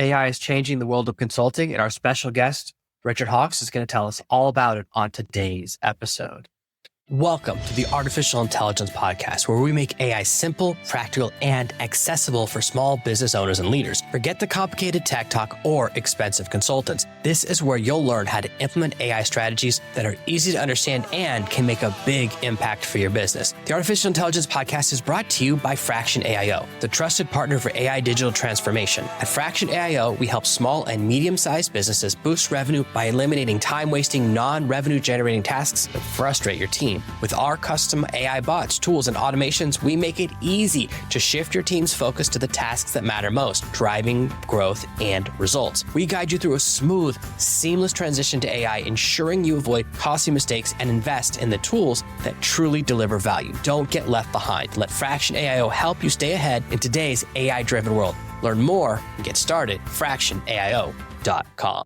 AI is changing the world of consulting, and our special guest, Richard Hawks, is going to tell us all about it on today's episode. Welcome to the Artificial Intelligence Podcast, where we make AI simple, practical, and accessible for small business owners and leaders. Forget the complicated tech talk or expensive consultants. This is where you'll learn how to implement AI strategies that are easy to understand and can make a big impact for your business. The Artificial Intelligence Podcast is brought to you by Fraction AIO, the trusted partner for AI digital transformation. At Fraction AIO, we help small and medium-sized businesses boost revenue by eliminating time-wasting, non-revenue generating tasks that frustrate your team. With our custom AI bots, tools, and automations, we make it easy to shift your team's focus to the tasks that matter most, driving growth and results. We guide you through a smooth, seamless transition to AI, ensuring you avoid costly mistakes and invest in the tools that truly deliver value. Don't get left behind. Let Fraction AIO help you stay ahead in today's AI-driven world. Learn more and get started at fractionaio.com.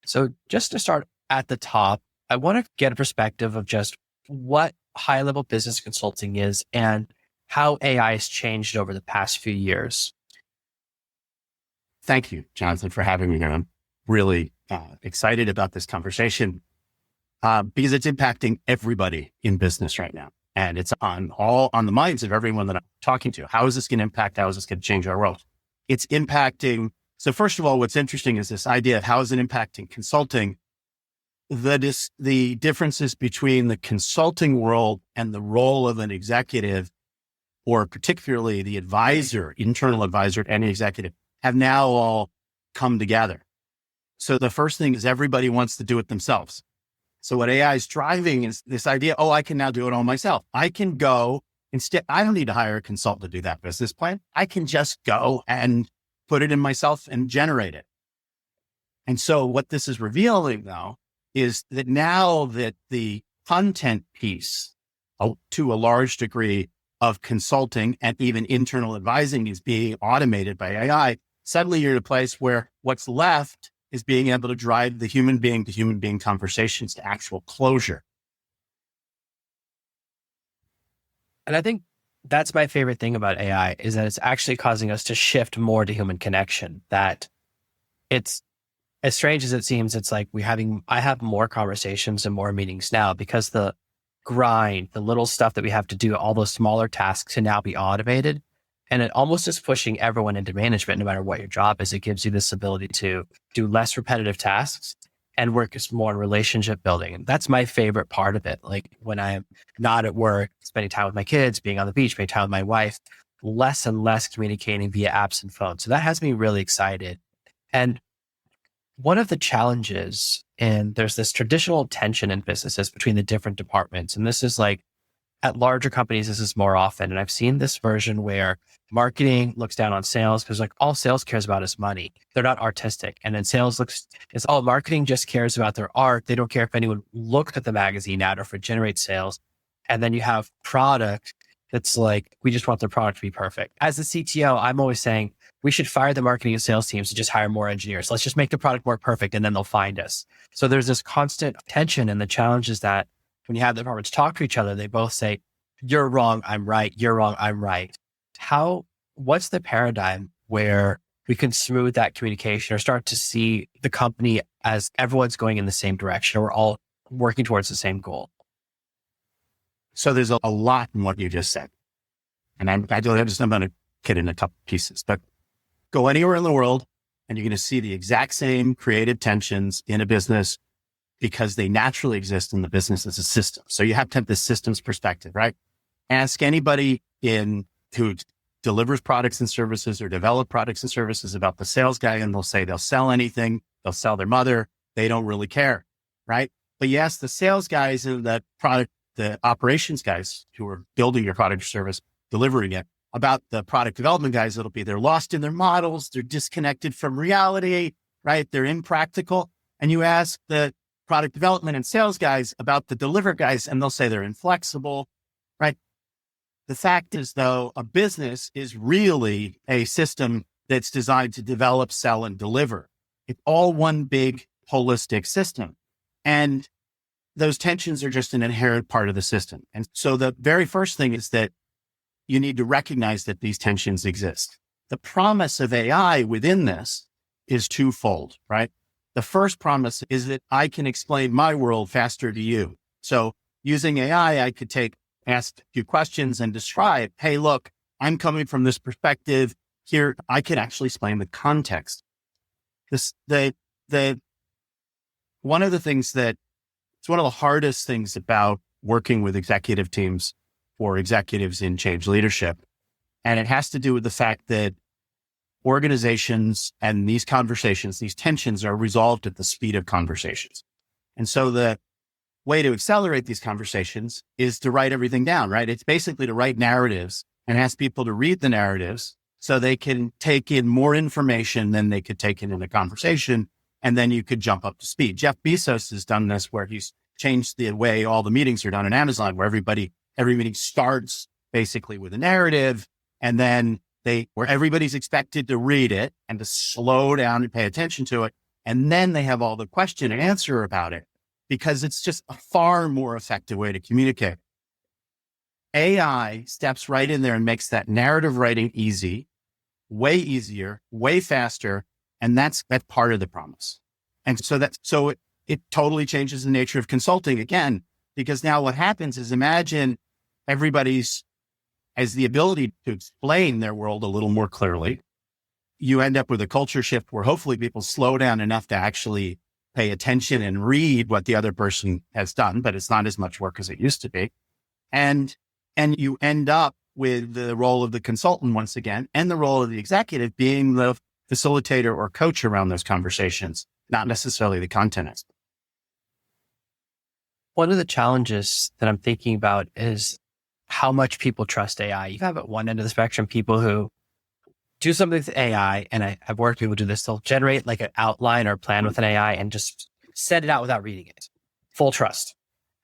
So just to start at the top, I want to get a perspective of just what high-level business consulting is and how AI has changed over the past few years. Thank you, Jonathan, for having me here. I'm really excited about this conversation because it's impacting everybody in business right now. And it's on the minds of everyone that I'm talking to. How is this going to impact? How is this going to change our world? It's impacting. So first of all, what's interesting is this idea of how is it impacting consulting? The differences between the consulting world and the role of an executive, or particularly the advisor, internal advisor and executive, have now all come together. So the first thing is everybody wants to do it themselves. So what AI is driving is this idea, I can now do it all myself. I can go instead. I don't need to hire a consultant to do that business plan. I can just go and put it in myself and generate it. And so what this is revealing though, is that now that the content piece to a large degree of consulting and even internal advising is being automated by AI, suddenly you're in a place where what's left is being able to drive the human being to human being conversations to actual closure. And I think that's my favorite thing about AI is that it's actually causing us to shift more to human connection, that it's as strange as it seems, it's like I have more conversations and more meetings now because the grind, the little stuff that we have to do, all those smaller tasks can now be automated. And it almost is pushing everyone into management, no matter what your job is. It gives you this ability to do less repetitive tasks and work more on relationship building. And that's my favorite part of it. Like when I'm not at work, spending time with my kids, being on the beach, spending time with my wife, less and less communicating via apps and phones. So that has me really excited. And one of the challenges, and there's this traditional tension in businesses between the different departments. And this is like at larger companies, this is more often. And I've seen this version where marketing looks down on sales because like all sales cares about is money. They're not artistic. And then sales marketing just cares about their art. They don't care if anyone looked at the magazine ad or if it generates sales. And then you have product that's like, we just want the product to be perfect. As the CTO, I'm always saying, we should fire the marketing and sales teams to just hire more engineers. Let's just make the product more perfect and then they'll find us. So there's this constant tension, and the challenge is that when you have the departments talk to each other, they both say, you're wrong, I'm right. You're wrong, I'm right. What's the paradigm where we can smooth that communication or start to see the company as everyone's going in the same direction, or we're all working towards the same goal? So there's a lot in what you just said. And I'm going to get in a couple pieces, but go anywhere in the world and you're going to see the exact same creative tensions in a business because they naturally exist in the business as a system. So you have to have this systems perspective, right? Ask anybody who delivers products and services or develop products and services about the sales guy, and they'll say they'll sell anything. They'll sell their mother. They don't really care, right? But you ask the sales guys and the operations guys who are building your product or service, delivering it, about the product development guys, it'll be they're lost in their models, they're disconnected from reality, right? They're impractical. And you ask the product development and sales guys about the deliver guys, and they'll say they're inflexible, right? The fact is, though, a business is really a system that's designed to develop, sell, and deliver. It's all one big holistic system. And those tensions are just an inherent part of the system. And so the very first thing is that you need to recognize that these tensions exist. The promise of AI within this is twofold, right? The first promise is that I can explain my world faster to you. So using AI, I could ask a few questions and describe, hey, look, I'm coming from this perspective here. I can actually explain the context. The one of the things that it's one of the hardest things about working with executive teams or executives in change leadership. And it has to do with the fact that organizations and these conversations, these tensions are resolved at the speed of conversations. And so the way to accelerate these conversations is to write everything down, right? It's basically to write narratives and ask people to read the narratives so they can take in more information than they could take in a conversation. And then you could jump up to speed. Jeff Bezos has done this where he's changed the way all the meetings are done in Amazon, where every meeting starts basically with a narrative, and then where everybody's expected to read it and to slow down and pay attention to it. And then they have all the question and answer about it, because it's just a far more effective way to communicate. AI steps right in there and makes that narrative writing easy, way easier, way faster. And that's part of the promise. And so it totally changes the nature of consulting again, because now what happens is, imagine everybody's has the ability to explain their world a little more clearly. You end up with a culture shift where hopefully people slow down enough to actually pay attention and read what the other person has done, but it's not as much work as it used to be. And you end up with the role of the consultant once again, and the role of the executive being the facilitator or coach around those conversations, not necessarily the content expert. One of the challenges that I'm thinking about is how much people trust AI. You have at one end of the spectrum people who do something with AI, and I've worked with people do this. They'll generate like an outline or plan with an AI and just send it out without reading it. Full trust.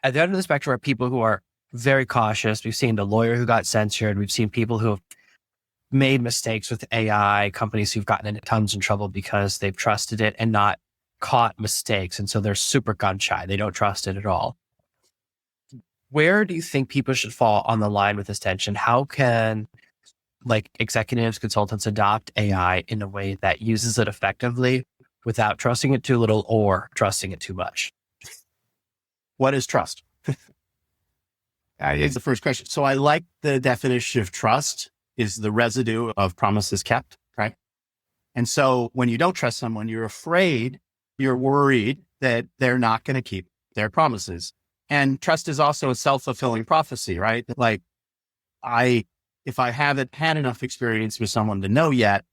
At the end of the spectrum are people who are very cautious. We've seen the lawyer who got censored. We've seen people who have made mistakes with AI, companies who've gotten into tons of trouble because they've trusted it and not caught mistakes. And so they're super gun shy. They don't trust it at all. Where do you think people should fall on the line with this tension? How can executives, consultants adopt AI in a way that uses it effectively without trusting it too little or trusting it too much? What is trust? It's the first question. So I like the definition of trust is the residue of promises kept, right? And so when you don't trust someone, you're afraid, you're worried that they're not going to keep their promises. And trust is also a self-fulfilling prophecy, right? Like if I haven't had enough experience with someone to know yet,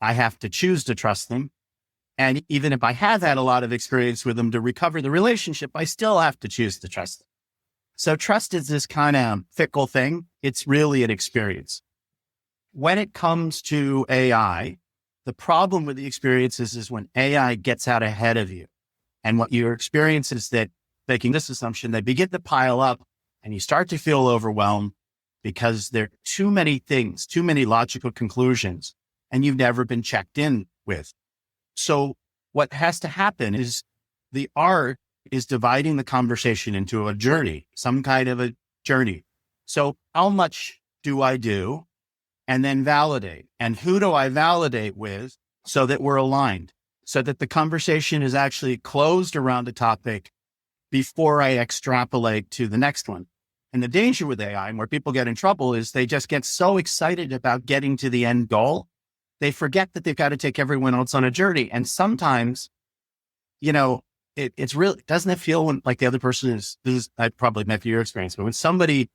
I have to choose to trust them. And even if I have had a lot of experience with them to recover the relationship, I still have to choose to trust them. So trust is this kind of fickle thing. It's really an experience. When it comes to AI, the problem with the experiences is when AI gets out ahead of you. And what your experience is that making this assumption, they begin to pile up and you start to feel overwhelmed because there are too many things, too many logical conclusions, and you've never been checked in with. So what has to happen is the art is dividing the conversation into a journey, some kind of a journey. So how much do I do? And then validate. And who do I validate with so that we're aligned, so that the conversation is actually closed around a topic before I extrapolate to the next one. And the danger with AI and where people get in trouble is they just get so excited about getting to the end goal. They forget that they've got to take everyone else on a journey. And sometimes, it's really, doesn't it feel like the other person I probably met through your experience, but when somebody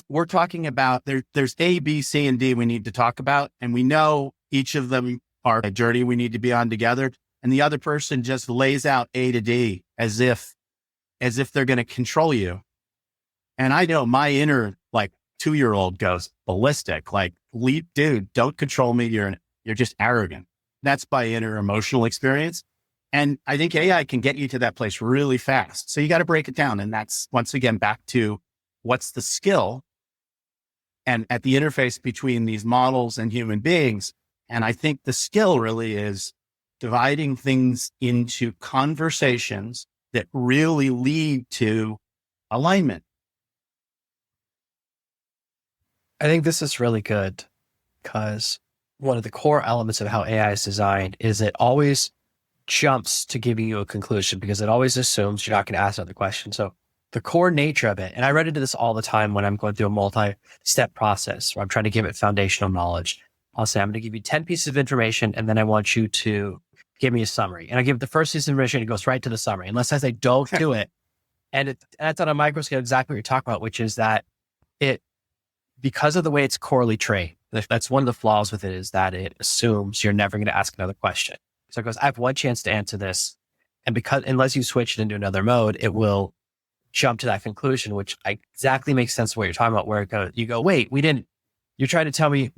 we're talking about, there's A, B, C, and D we need to talk about. And we know each of them are a journey we need to be on together. And the other person just lays out A to D as if they're going to control you. And I know my inner 2-year-old goes ballistic, dude, don't control me. You're just arrogant. That's by inner emotional experience. And I think AI can get you to that place really fast. So you got to break it down. And that's once again, back to what's the skill and at the interface between these models and human beings. And I think the skill really is dividing things into conversations that really lead to alignment. I think this is really good because one of the core elements of how AI is designed is it always jumps to giving you a conclusion because it always assumes you're not going to ask another question. So the core nature of it, and I run into this all the time when I'm going through a multi-step process where I'm trying to give it foundational knowledge. I'll say, I'm going to give you 10 pieces of information, and then I want you to give me a summary. And I give the first piece of information, it goes right to the summary. Unless I say, don't do it. And that's on a micro scale, exactly what you're talking about, which is that it, because of the way it's corely trained, that's one of the flaws with it, is that it assumes you're never going to ask another question. So it goes, I have one chance to answer this. And because, unless you switch it into another mode, it will jump to that conclusion, which exactly makes sense of what you're talking about, where it goes, you go, wait, you're trying to tell me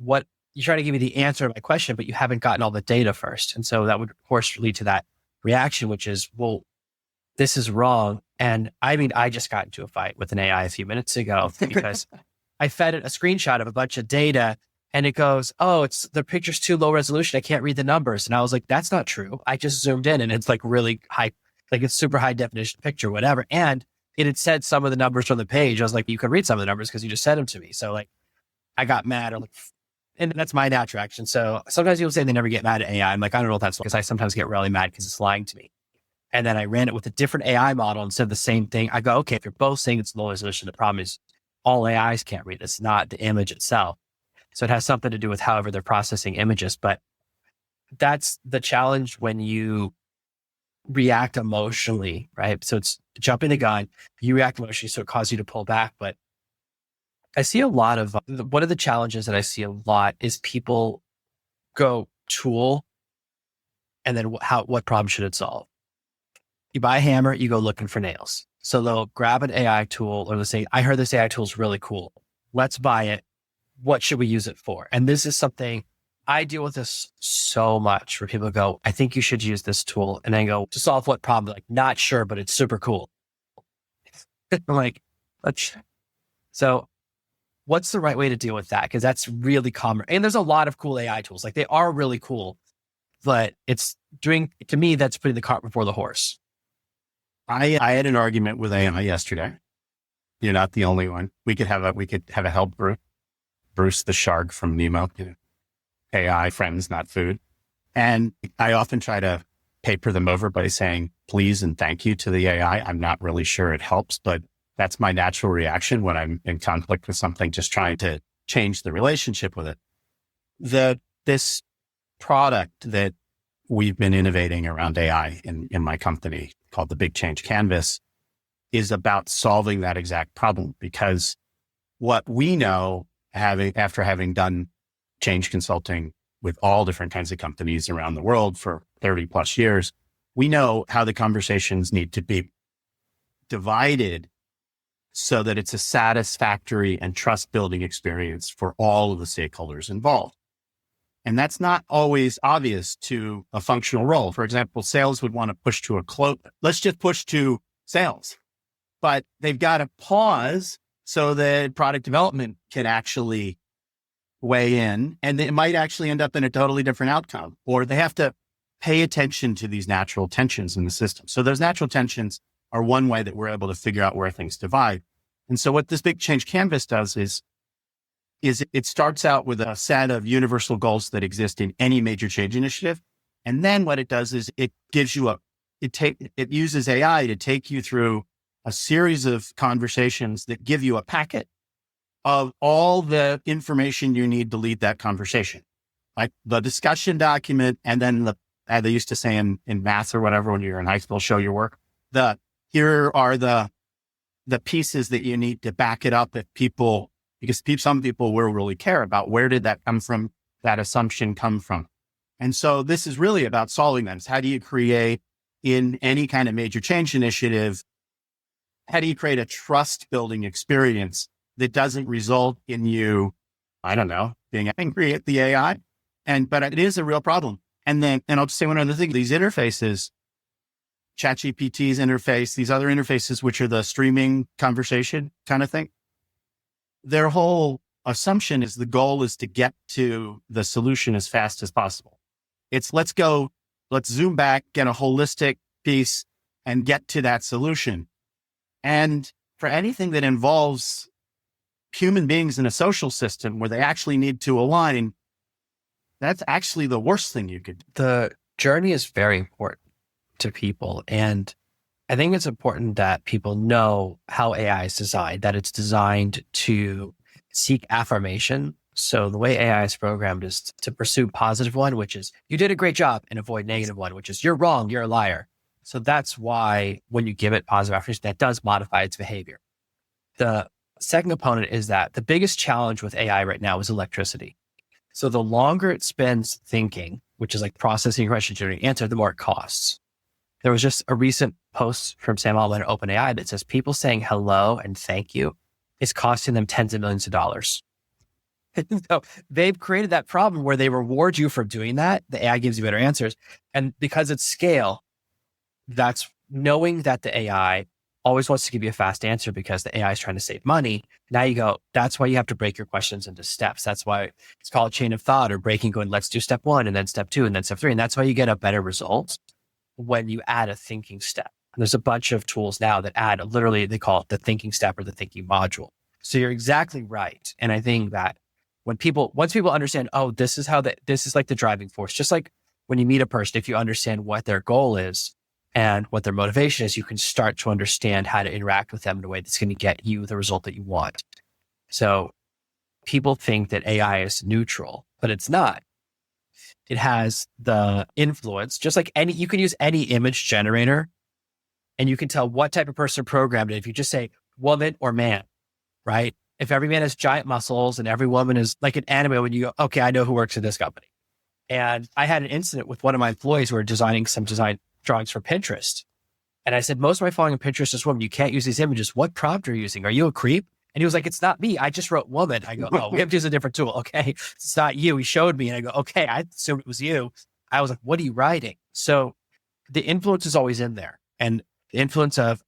you're trying to give me the answer to my question, but you haven't gotten all the data first. And so that would, of course, lead to that reaction, which is, well, this is wrong. And I mean, I just got into a fight with an AI a few minutes ago because I fed it a screenshot of a bunch of data and it goes, oh, the picture's too low resolution. I can't read the numbers. And I was like, that's not true. I just zoomed in and it's like really high, like it's super high definition picture, whatever. And it had said some of the numbers from the page. I was like, you could read some of the numbers because you just said them to me. So like, I got mad. And that's my natural action. So sometimes people say they never get mad at AI. I'm like, I don't know if that's because I sometimes get really mad because it's lying to me. And then I ran it with a different AI model and said the same thing. I go, okay, if you're both saying it's low resolution, the problem is all AIs can't read this, not the image itself. So it has something to do with however they're processing images. But that's the challenge when you react emotionally, right? So it's jumping the gun, you react emotionally, so it causes you to pull back. But I see a lot of, one of the challenges that I see a lot is people go tool and then what problem should it solve? You buy a hammer, you go looking for nails. So they'll grab an AI tool or they'll say, I heard this AI tool is really cool. Let's buy it. What should we use it for? And this is something I deal with this so much where people go, I think you should use this tool. And I go, to solve what problem? Like, not sure, but it's super cool. I'm like, so what's the right way to deal with that? Because that's really common. And there's a lot of cool AI tools. Like they are really cool, but to me, that's putting the cart before the horse. I had an argument with AI yesterday. You're not the only one. We could have a help group. Bruce the shark from Nemo, AI friends, not food. And I often try to paper them over by saying please and thank you to the AI. I'm not really sure it helps, but that's my natural reaction when I'm in conflict with something, just trying to change the relationship with it. This product that we've been innovating around AI in my company called the Big Change Canvas is about solving that exact problem, because what we know, after having done change consulting with all different kinds of companies around the world for 30 plus years, we know how the conversations need to be divided so that it's a satisfactory and trust building experience for all of the stakeholders involved. And that's not always obvious to a functional role. For example, sales would want to push to a close. Let's just push to sales, but they've got to pause so that product development can actually weigh in, and it might actually end up in a totally different outcome, or they have to pay attention to these natural tensions in the system. So those natural tensions are one way that we're able to figure out where things divide. And so what this Big Change Canvas does is it starts out with a set of universal goals that exist in any major change initiative. And then what it does is it gives you it uses AI to take you through a series of conversations that give you a packet of all the information you need to lead that conversation, like the discussion document. And then they used to say in math or whatever, when you're in high school, show your work. Here are the pieces that you need to back it up because some people will really care about where did that come from, that assumption come from. And so this is really about solving them. How do you create, in any kind of major change initiative, how do you create a trust building experience that doesn't result in you, I don't know, being angry at the AI? But it is a real problem. And I'll just say one other thing, these interfaces, ChatGPT's interface, these other interfaces, which are the streaming conversation kind of thing, their whole assumption is the goal is to get to the solution as fast as possible. It's let's zoom back, get a holistic piece and get to that solution. And for anything that involves human beings in a social system where they actually need to align, That's actually the worst thing you could do. The journey is very important to people. And I think it's important that people know how AI is designed, that it's designed to seek affirmation. So the way AI is programmed is to pursue positive one, which is you did a great job, and avoid negative one, which is you're wrong, you're a liar. So that's why when you give it positive affirmation, that does modify its behavior. The second component is that the biggest challenge with AI right now is electricity. So the longer it spends thinking, which is like processing your question, generating answer, the more it costs. There was just a recent post from Sam Altman at OpenAI that says people saying hello and thank you is costing them tens of millions of dollars. So they've created that problem where they reward you for doing that. The AI gives you better answers. And because it's scale, that's knowing that the AI always wants to give you a fast answer because the AI is trying to save money. Now you go, that's why you have to break your questions into steps. That's why it's called chain of thought, or breaking, going, let's do step one and then step two and then step three. And that's why you get a better result when you add a thinking step. And there's a bunch of tools now that add, literally they call it the thinking step or the thinking module. So you're exactly right. And I think that once people understand, oh, this is like the driving force, just like when you meet a person, if you understand what their goal is and what their motivation is, you can start to understand how to interact with them in a way that's going to get you the result that you want. So people think that AI is neutral, but it's not. It has the influence, just like you can use any image generator and you can tell what type of person programmed it. If you just say woman or man, right? If every man has giant muscles and every woman is like an anime, when you go, okay, I know who works at this company. And I had an incident with one of my employees who were designing some design drawings for Pinterest. And I said, most of my following on Pinterest is woman. You can't use these images. What prompt are you using? Are you a creep? And he was like, it's not me. I just wrote woman. I go, oh, we have to use a different tool. Okay. It's not you. He showed me and I go, okay, I assumed it was you. I was like, what are you writing? So the influence is always in there. And the influence of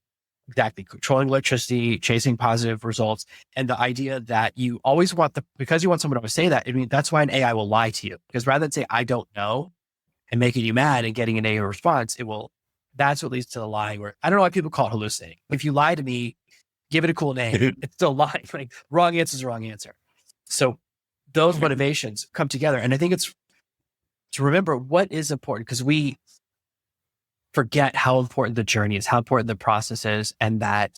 exactly controlling electricity, chasing positive results, and the idea that you always want because you want someone to always say that, I mean, that's why an AI will lie to you. Because rather than say, I don't know, and making you mad and getting a negative response, that's what leads to the lying, where I don't know why people call it hallucinating. If you lie to me, give it a cool name. It's still lying. Like, wrong answer is a wrong answer. So those motivations come together. And I think it's to remember what is important, because we forget how important the journey is, how important the process is, and that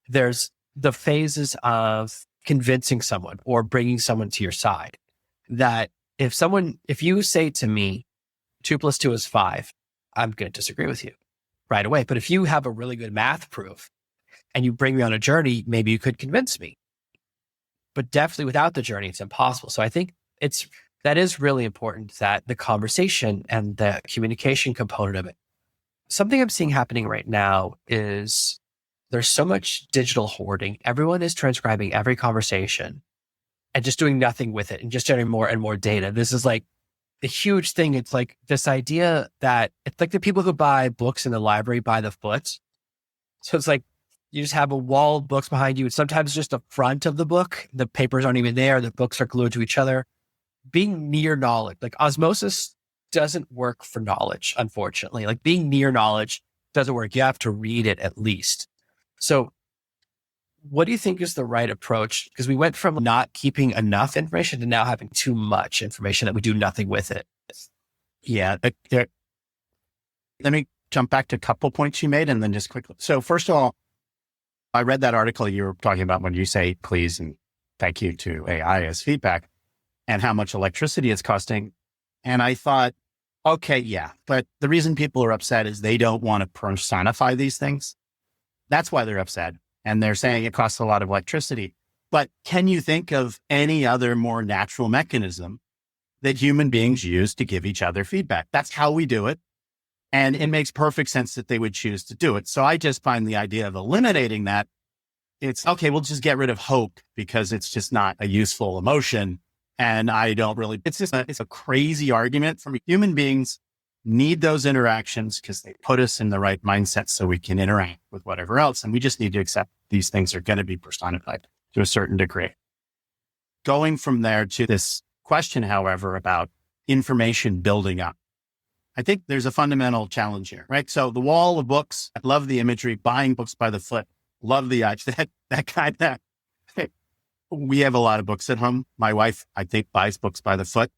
there's the phases of convincing someone or bringing someone to your side. That if you say to me, 2 + 2 is 5, I'm going to disagree with you right away. But if you have a really good math proof and you bring me on a journey, maybe you could convince me. But definitely without the journey, it's impossible. So I think that is really important, that the conversation and the communication component of it. Something I'm seeing happening right now is there's so much digital hoarding. Everyone is transcribing every conversation and just doing nothing with it and just generating more and more data. This is like a huge thing. It's like this idea that it's like the people who buy books in the library by the foot. So it's like you just have a wall of books behind you. And sometimes just the front of the book, the papers aren't even there. The books are glued to each other. Being near knowledge, like osmosis doesn't work for knowledge, unfortunately. Like being near knowledge doesn't work. You have to read it at least. So what do you think is the right approach? Because we went from not keeping enough information to now having too much information that we do nothing with it. Yeah. Let me jump back to a couple points you made and then just quickly. So first of all, I read that article you were talking about when you say please and thank you to AI as feedback and how much electricity it's costing. And I thought, okay, yeah, but the reason people are upset is they don't want to personify these things. That's why they're upset. And they're saying it costs a lot of electricity. But can you think of any other more natural mechanism that human beings use to give each other feedback? That's how we do it. And it makes perfect sense that they would choose to do it. So I just find the idea of eliminating that, it's okay, we'll just get rid of hope because it's just not a useful emotion. And I don't really, it's a crazy argument for me. Human beings need those interactions because they put us in the right mindset so we can interact with whatever else. And we just need to accept these things are going to be personified to a certain degree. Going from there to this question, however, about information building up. I think there's a fundamental challenge here, right? So the wall of books, I love the imagery, buying books by the foot, love the that kind of, we have a lot of books at home. My wife, I think, buys books by the foot.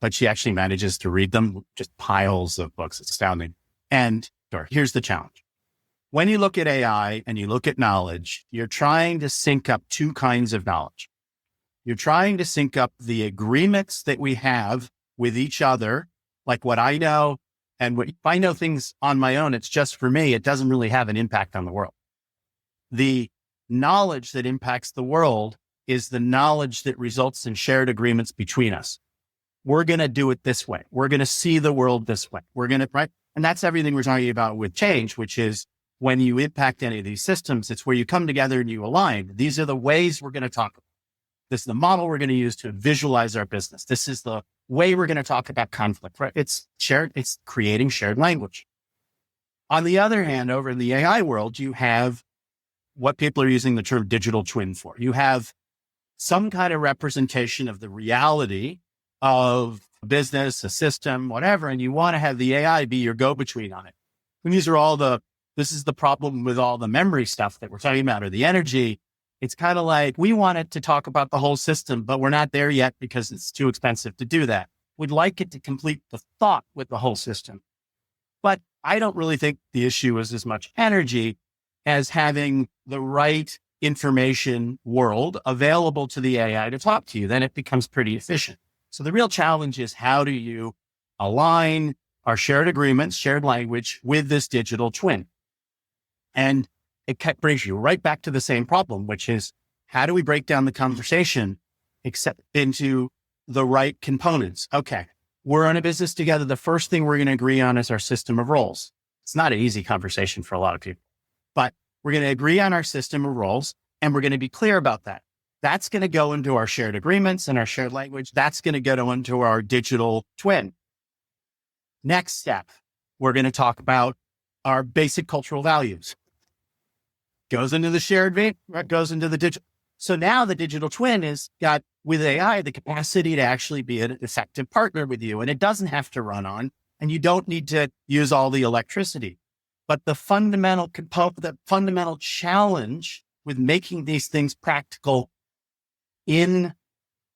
but she actually manages to read them, just piles of books. It's astounding. And here's the challenge. When you look at AI and you look at knowledge, you're trying to sync up two kinds of knowledge. You're trying to sync up the agreements that we have with each other, like what I know, and if I know things on my own, it's just for me. It doesn't really have an impact on the world. The knowledge that impacts the world is the knowledge that results in shared agreements between us. We're going to do it this way. We're going to see the world this way. We're going to, right? And that's everything we're talking about with change, which is when you impact any of these systems, it's where you come together and you align. These are the ways we're going to talk about. This is the model we're going to use to visualize our business. This is the way we're going to talk about conflict, right? It's creating shared language. On the other hand, over in the AI world, you have what people are using the term digital twin for. You have some kind of representation of the reality of a business, a system, whatever, and you want to have the AI be your go-between on it. And this is the problem with all the memory stuff that we're talking about, or the energy. It's kind of like, we want it to talk about the whole system, but we're not there yet because it's too expensive to do that. We'd like it to complete the thought with the whole system. But I don't really think the issue is as much energy as having the right information world available to the AI to talk to you. Then it becomes pretty efficient. So the real challenge is, how do you align our shared agreements, shared language with this digital twin? And it brings you right back to the same problem, which is, how do we break down the conversation except into the right components? Okay, we're in a business together. The first thing we're going to agree on is our system of roles. It's not an easy conversation for a lot of people, but we're going to agree on our system of roles, and we're going to be clear about that. That's going to go into our shared agreements and our shared language. That's going to go into our digital twin. Next step, we're going to talk about our basic cultural values. Goes into the shared vein, right? Goes into the digital. So now the digital twin has got, with AI, the capacity to actually be an effective partner with you. And it doesn't have to run on, and you don't need to use all the electricity. But the fundamental challenge with making these things practical in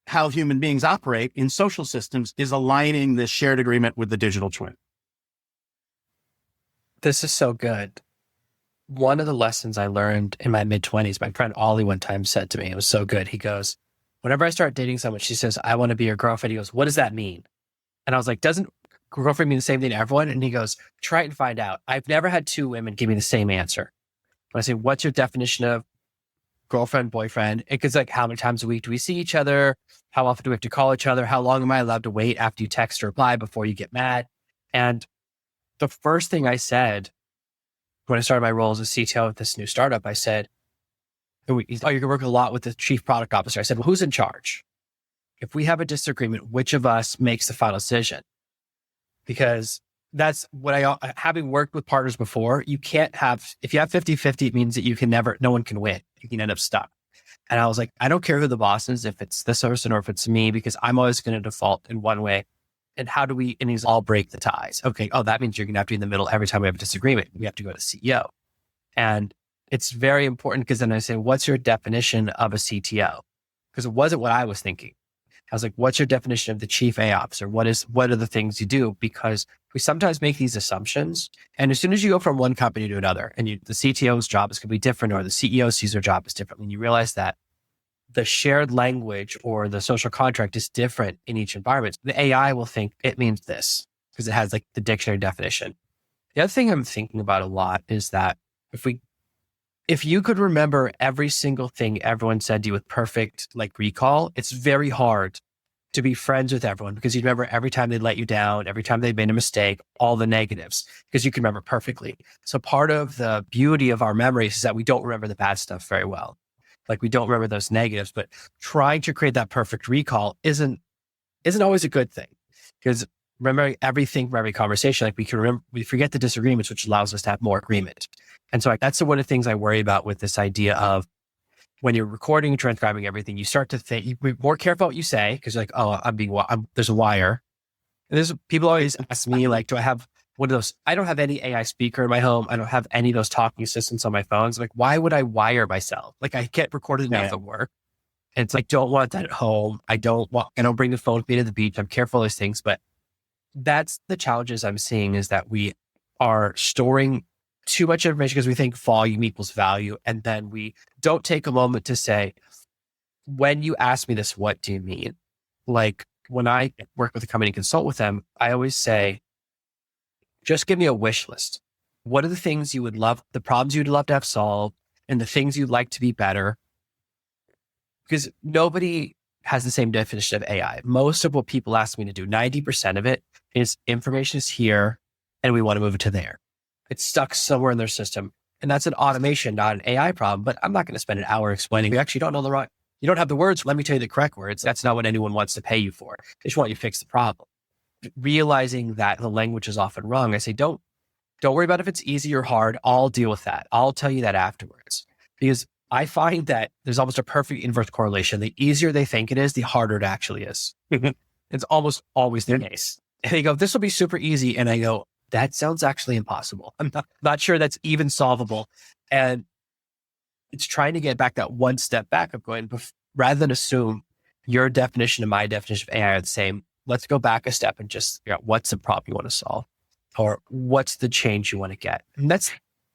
how human beings operate in social systems is aligning this shared agreement with the digital twin. This is so good. One of the lessons I learned in my mid-20s, my friend Ollie one time said to me, it was so good. He goes, whenever I start dating someone, she says, I want to be your girlfriend. He goes, what does that mean? And I was like, doesn't girlfriend mean the same thing to everyone? And he goes, try it and find out. I've never had two women give me the same answer. When I say, what's your definition of girlfriend, boyfriend? It goes like, how many times a week do we see each other? How often do we have to call each other? How long am I allowed to wait after you text or reply before you get mad? And the first thing I said when I started my role as a CTO at this new startup, I said, you're going to work a lot with the chief product officer. I said, well, who's in charge? If we have a disagreement, which of us makes the final decision? Because that's what having worked with partners before, you can't have, if you have 50-50, it means that no one can win. You can end up stuck. And I was like, I don't care who the boss is, if it's this person or if it's me, because I'm always going to default in one way. And and he's all break the ties. Okay. Oh, that means you're going to have to be in the middle every time we have a disagreement. We have to go to the CEO. And it's very important, because then I say, what's your definition of a CTO? Because it wasn't what I was thinking. I was like, what's your definition of the chief AI officer? What are the things you do? Because we sometimes make these assumptions. And as soon as you go from one company to another, and the CTO's job is going to be different, or the CEO sees their job as different, and you realize that the shared language or the social contract is different in each environment, the AI will think it means this because it has like the dictionary definition. The other thing I'm thinking about a lot is that if you could remember every single thing everyone said to you with perfect recall, it's very hard to be friends with everyone, because you remember every time they let you down, every time they made a mistake, all the negatives, because you can remember perfectly. So part of the beauty of our memories is that we don't remember the bad stuff very well. We don't remember those negatives, but trying to create that perfect recall isn't always a good thing, because remembering everything from every conversation, we forget the disagreements, which allows us to have more agreement. And so that's one of the things I worry about with this idea of, when you're recording and transcribing everything, you start to think, you be more careful what you say, because you're like, oh, there's a wire. And people always ask me, do I have one of those? I don't have any AI speaker in my home. I don't have any of those talking assistants on my phones. Why would I wire myself? I can't record it enough at work. And it's like, I don't want that at home. I don't bring the phone with me to the beach. I'm careful of those things, but that's the challenges I'm seeing is that we are storing too much information because we think volume equals value. And then we don't take a moment to say, when you ask me this, what do you mean? Like when I work with a company and consult with them, I always say, just give me a wish list. What are the things you would love, the problems you'd love to have solved and the things you'd like to be better? Because nobody has the same definition of AI. Most of what people ask me to do, 90% of it is information is here and we want to move it to there. It's stuck somewhere in their system. And that's an automation, not an AI problem. But I'm not going to spend an hour explaining. We actually don't know you don't have the words. Let me tell you the correct words. That's not what anyone wants to pay you for. They just want you to fix the problem. Realizing that the language is often wrong, I say, don't worry about if it's easy or hard. I'll deal with that. I'll tell you that afterwards. Because I find that there's almost a perfect inverse correlation. The easier they think it is, the harder it actually is. It's almost always the case. And they go, this will be super easy. And I go, that sounds actually impossible. I'm not sure that's even solvable. And it's trying to get back that one step back of going, rather than assume your definition and my definition of AI are the same, let's go back a step and just figure out what's the problem you want to solve or what's the change you want to get. And that's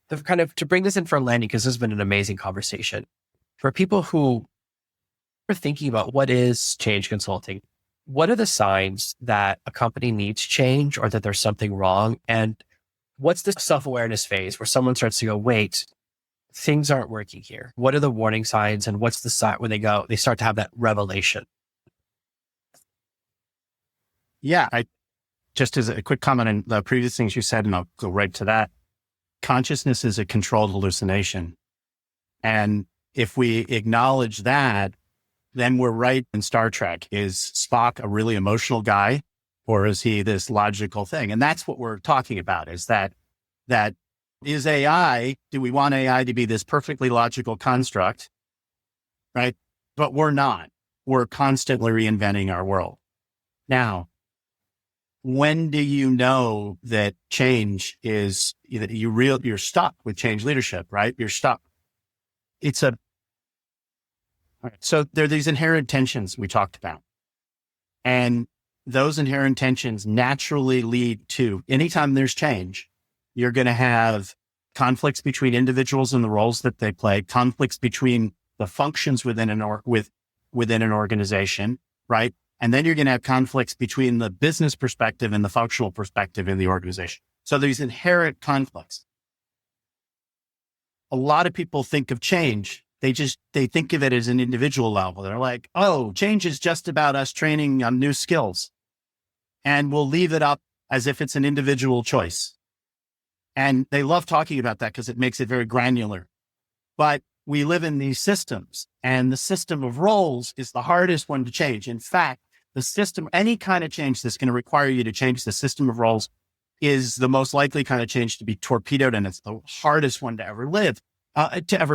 the kind of, to bring this in for a landing, because this has been an amazing conversation. For people who are thinking about what is change consulting, what are the signs that a company needs change or that there's something wrong? And what's the self-awareness phase where someone starts to go, wait, things aren't working here? What are the warning signs? And what's the sign when they start to have that revelation? Yeah. Just as a quick comment on the previous things you said, and I'll go right to that. Consciousness is a controlled hallucination. And if we acknowledge that, then we're right in Star Trek. Is Spock a really emotional guy or is he this logical thing? And that's what we're talking about, is that is AI, do we want AI to be this perfectly logical construct, right? But we're not. We're constantly reinventing our world. Now, when do you know that change is, you're stuck with change leadership, right? You're stuck. So there are these inherent tensions we talked about. And those inherent tensions naturally lead to, anytime there's change, you're going to have conflicts between individuals and the roles that they play, conflicts between the functions within an organization, right? And then you're going to have conflicts between the business perspective and the functional perspective in the organization. So there's inherent conflicts. A lot of people think of change. They think of it as an individual level. They're like, oh, change is just about us training on new skills. And we'll leave it up as if it's an individual choice. And they love talking about that because it makes it very granular. But we live in these systems, and the system of roles is the hardest one to change. In fact, the system, any kind of change that's going to require you to change the system of roles is the most likely kind of change to be torpedoed. And it's the hardest one to ever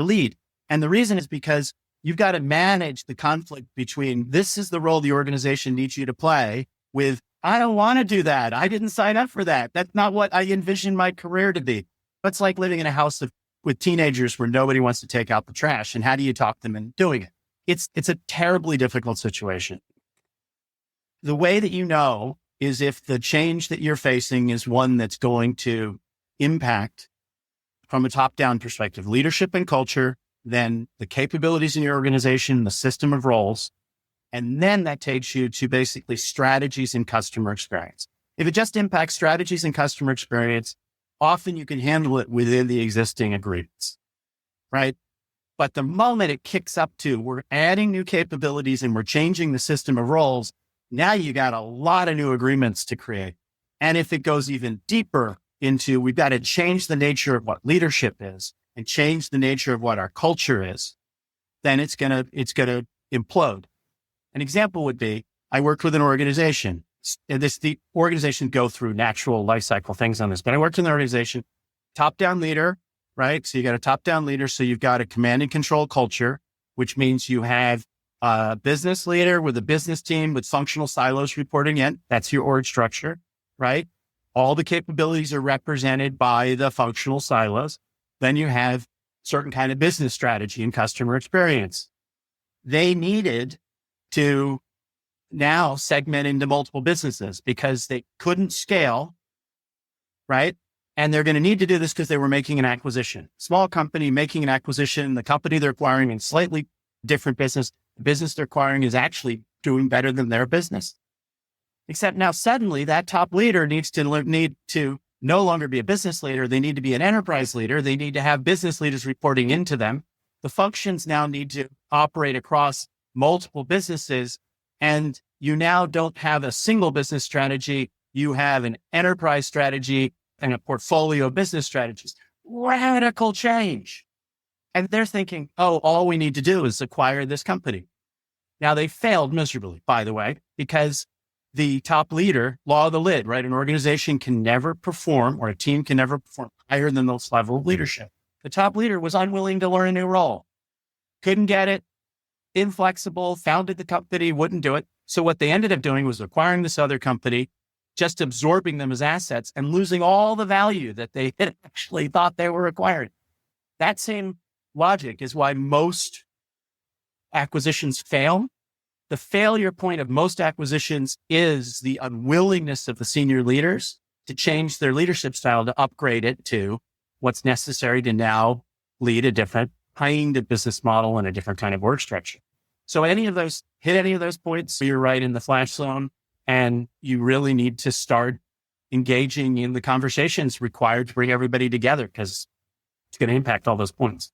lead. And the reason is because you've got to manage the conflict between, this is the role the organization needs you to play, with, I don't want to do that. I didn't sign up for that. That's not what I envisioned my career to be. It's like living in a house with teenagers where nobody wants to take out the trash. And how do you talk them into doing it? It's a terribly difficult situation. The way that you know is if the change that you're facing is one that's going to impact, from a top-down perspective, leadership and culture, then the capabilities in your organization, the system of roles, and then that takes you to basically strategies and customer experience. If it just impacts strategies and customer experience, often you can handle it within the existing agreements, right? But the moment it kicks up to, we're adding new capabilities and we're changing the system of roles, now you got a lot of new agreements to create. And if it goes even deeper into, we've got to change the nature of what leadership is and change the nature of what our culture is, then it's going to implode. An example would be, I worked with an organization, and the organization go through natural life cycle things on this, but I worked in an organization, top-down leader, right? So you got a top-down leader. So you've got a command and control culture, which means you have a business leader with a business team with functional silos reporting in. That's your org structure, right? All the capabilities are represented by the functional silos. Then you have certain kind of business strategy and customer experience. they needed to now segment into multiple businesses because they couldn't scale, right? And they're going to need to do this because they were making an acquisition. Small company making an acquisition, the company they're acquiring in slightly different business. The business they're acquiring is actually doing better than their business. Except now suddenly that top leader needs to no longer be a business leader. They need to be an enterprise leader. They need to have business leaders reporting into them. The functions now need to operate across multiple businesses. And you now don't have a single business strategy. You have an enterprise strategy and a portfolio of business strategies. Radical change. And they're thinking, oh, all we need to do is acquire this company. Now they failed miserably, by the way, because the top leader, law of the lid, right? An organization can never perform, or a team can never perform higher than this level of leadership. The top leader was unwilling to learn a new role. Couldn't get it, inflexible, founded the company, wouldn't do it. So what they ended up doing was acquiring this other company, just absorbing them as assets and losing all the value that they had actually thought they were acquiring. That same logic is why most acquisitions fail. The failure point of most acquisitions is the unwillingness of the senior leaders to change their leadership style to upgrade it to what's necessary to now lead a different kind of business model and a different kind of work structure. So hit any of those points, you're right in the flash zone, and you really need to start engaging in the conversations required to bring everybody together because it's going to impact all those points.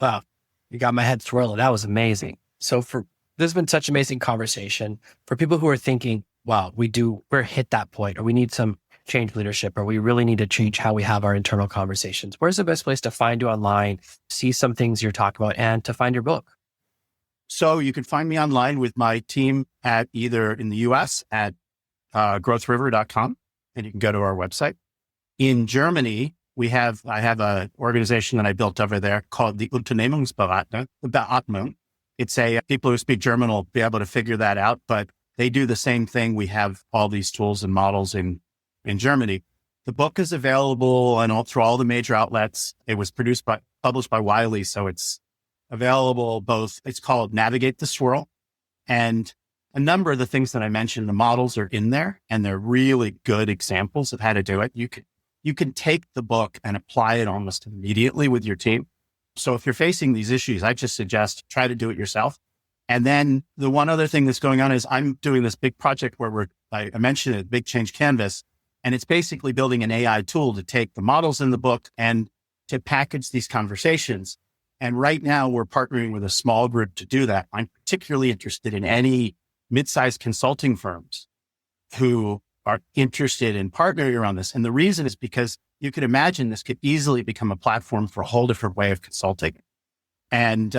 Wow. You got my head swirling. That was amazing. So this has been such an amazing conversation for people who are thinking, wow, we're hit that point, or we need some change leadership, or we really need to change how we have our internal conversations. Where's the best place to find you online, see some things you're talking about, and to find your book? So you can find me online with my team at either in the US at growthriver.com, and you can go to our website. In Germany, I have an organization that I built over there called the Unternehmensberatung. It's people who speak German will be able to figure that out, but they do the same thing. We have all these tools and models in Germany. The book is available through all the major outlets. It was published by Wiley, so it's available both. It's called Navigate the Swirl, and a number of the things that I mentioned, the models are in there, and they're really good examples of how to do it. You can take the book and apply it almost immediately with your team. So if you're facing these issues, I just suggest try to do it yourself. And then the one other thing that's going on is I'm doing this big project where I mentioned it, Big Change Canvas, and it's basically building an AI tool to take the models in the book and to package these conversations. And right now we're partnering with a small group to do that. I'm particularly interested in any mid-sized consulting firms who are interested in partnering around this. And the reason is because you could imagine this could easily become a platform for a whole different way of consulting. And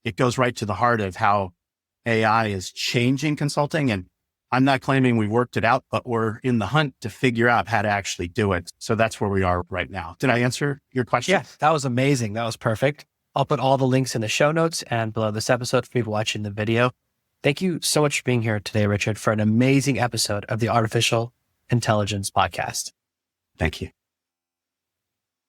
it goes right to the heart of how AI is changing consulting. And I'm not claiming we worked it out, but we're in the hunt to figure out how to actually do it. So that's where we are right now. Did I answer your question? Yeah, that was amazing. That was perfect. I'll put all the links in the show notes and below this episode for people watching the video. Thank you so much for being here today, Richard, for an amazing episode of the Artificial Intelligence Podcast. Thank you.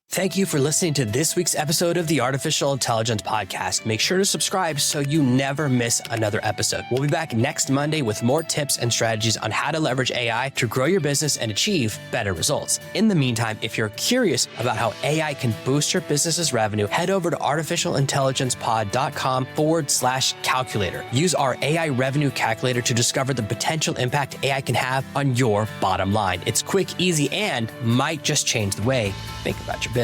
Thank you for listening to this week's episode of the Artificial Intelligence Podcast. Make sure to subscribe so you never miss another episode. We'll be back next Monday with more tips and strategies on how to leverage AI to grow your business and achieve better results. In the meantime, if you're curious about how AI can boost your business's revenue, head over to artificialintelligencepod.com/calculator. Use our AI revenue calculator to discover the potential impact AI can have on your bottom line. It's quick, easy, and might just change the way you think about your business.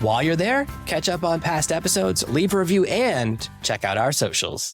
While you're there, catch up on past episodes, leave a review, and check out our socials.